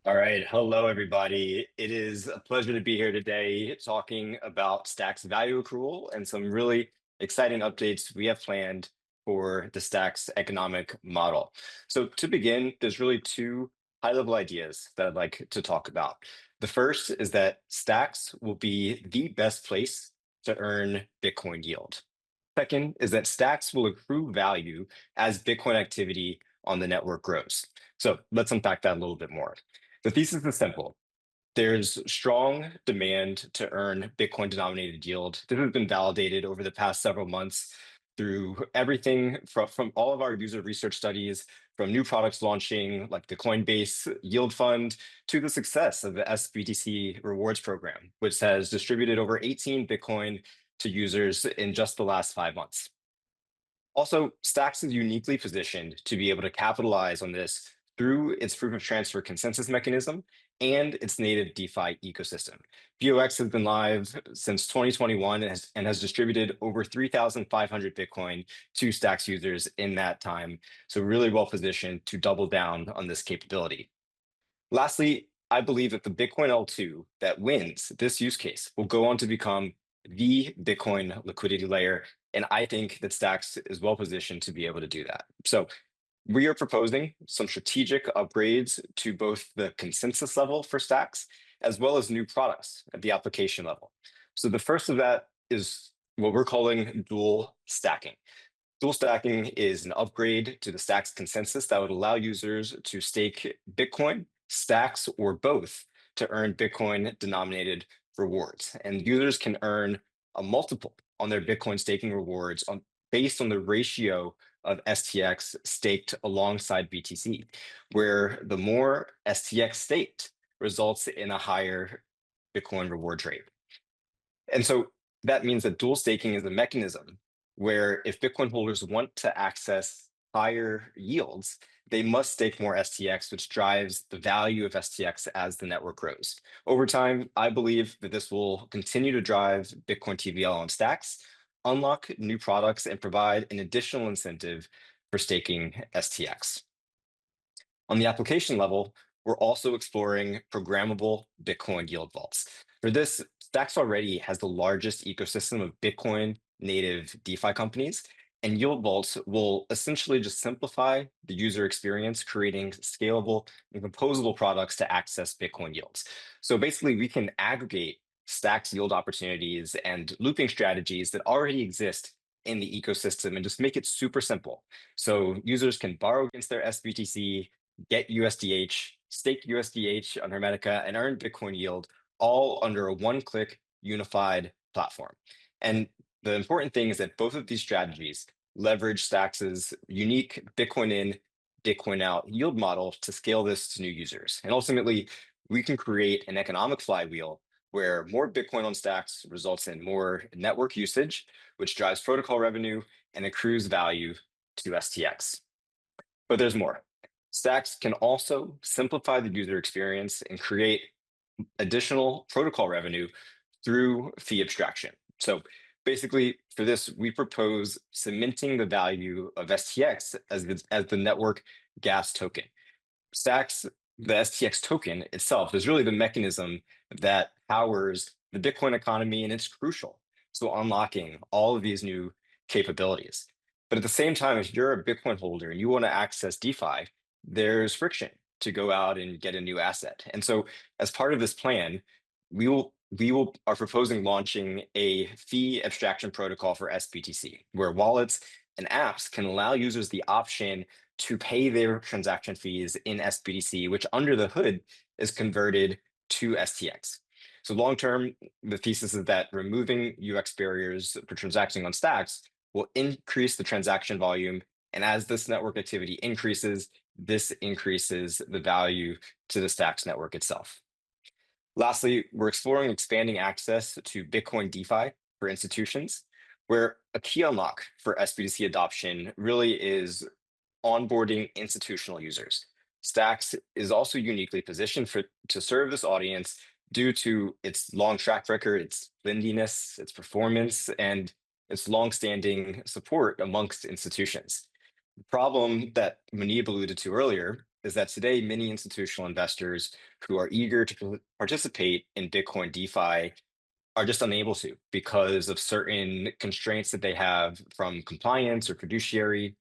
All right. Hello, everybody. It is a pleasure to be here today talking about Stacks value accrual and some really exciting updates we have planned for the Stacks economic model. So, to begin, there's really two high level ideas that I'd like to talk about. The first is that Stacks will be the best place to earn Bitcoin yield. Second is that Stacks will accrue value as Bitcoin activity on the network grows. So, let's unpack that a little bit more. The thesis is simple. There's strong demand to earn Bitcoin denominated yield. This has been validated over the past several months through everything from all of our user research studies, from new products launching like the Coinbase Yield Fund to the success of the sBTC rewards program, which has distributed over 18 Bitcoin to users in just the last 5 months. Also, Stacks is uniquely positioned to be able to capitalize on this through its proof of transfer consensus mechanism and its native DeFi ecosystem. POX has been live since 2021 and has distributed over 3,500 Bitcoin to Stacks users in that time. So, really well positioned to double down on this capability. Lastly, I believe that the Bitcoin L2 that wins this use case will go on to become the Bitcoin liquidity layer. And I think that Stacks is well positioned to be able to do that. So we are proposing some strategic upgrades to both the consensus level for Stacks as well as new products at the application level. So the first of that is what we're calling dual stacking. Dual stacking is an upgrade to the Stacks consensus that would allow users to stake Bitcoin, Stacks, or both to earn Bitcoin denominated rewards. And users can earn a multiple on their Bitcoin staking rewards based on the ratio of STX staked alongside BTC, where the more STX staked results in a higher Bitcoin reward rate. And so that means that dual staking is a mechanism where if Bitcoin holders want to access higher yields, they must stake more STX, which drives the value of STX as the network grows. Over time, I believe that this will continue to drive Bitcoin TVL on Stacks, unlock new products, and provide an additional incentive for staking STX. On the application level, we're also exploring programmable Bitcoin yield vaults. For this, Stacks already has the largest ecosystem of Bitcoin native DeFi companies, and yield vaults will essentially just simplify the user experience, creating scalable and composable products to access Bitcoin yields. So basically, we can aggregate Stacks yield opportunities and looping strategies that already exist in the ecosystem and just make it super simple. So users can borrow against their sBTC, get USDH, stake USDH on Hermetica, and earn Bitcoin yield all under a one-click unified platform. And the important thing is that both of these strategies leverage Stacks' unique Bitcoin in, Bitcoin out yield model to scale this to new users. And ultimately, we can create an economic flywheel where more Bitcoin on Stacks results in more network usage, which drives protocol revenue and accrues value to STX. But there's more. Stacks can also simplify the user experience and create additional protocol revenue through fee abstraction. So basically, for this, we propose cementing the value of STX as the network gas token. Stacks, the STX token itself, is really the mechanism that powers the Bitcoin economy, and it's crucial to unlocking all of these new capabilities. But at the same time, if you're a Bitcoin holder and you want to access DeFi, there's friction to go out and get a new asset. And so, as part of this plan, we will are proposing launching a fee abstraction protocol for sBTC, where wallets and apps can allow users the option to pay their transaction fees in sBTC, which under the hood is converted to STX. So long term, the thesis is that removing UX barriers for transacting on Stacks will increase the transaction volume. And as this network activity increases, this increases the value to the Stacks network itself. Lastly, we're exploring expanding access to Bitcoin DeFi for institutions, where a key unlock for SBDC adoption really is onboarding institutional users. Stacks is also uniquely positioned to serve this audience due to its long track record, its lendiness, its performance, and its long-standing support amongst institutions. The problem that Manib alluded to earlier is that today many institutional investors who are eager to participate in Bitcoin DeFi are just unable to because of certain constraints that they have from compliance or fiduciary.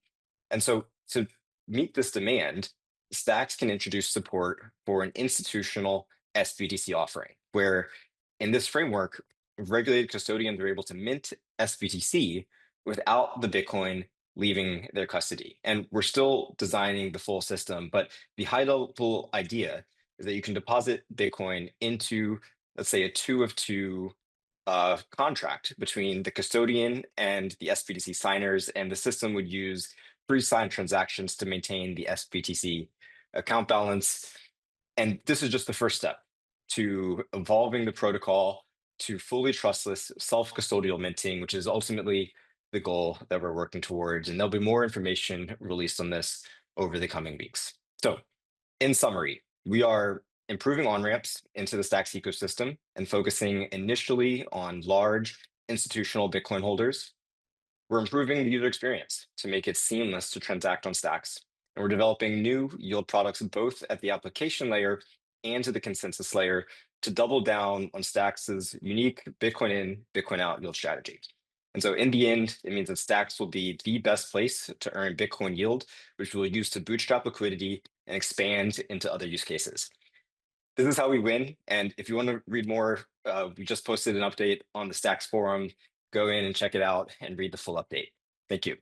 And so to meet this demand, Stacks can introduce support for an institutional sBTC offering, where in this framework, regulated custodians are able to mint sBTC without the Bitcoin leaving their custody. And we're still designing the full system, but the high level idea is that you can deposit Bitcoin into, let's say, a two of two contract between the custodian and the sBTC signers, and the system would use pre-signed transactions to maintain the sBTC account balance. And this is just the first step to evolving the protocol to fully trustless self-custodial minting, which is ultimately the goal that we're working towards. And there'll be more information released on this over the coming weeks. So in summary, we are improving on-ramps into the Stacks ecosystem and focusing initially on large institutional Bitcoin holders. We're improving the user experience to make it seamless to transact on Stacks. And we're developing new yield products both at the application layer and to the consensus layer to double down on Stacks' unique Bitcoin in, Bitcoin out yield strategy. And so in the end, it means that Stacks will be the best place to earn Bitcoin yield, which we'll use to bootstrap liquidity and expand into other use cases. This is how we win. And if you want to read more, we just posted an update on the Stacks forum. Go in and check it out and read the full update. Thank you.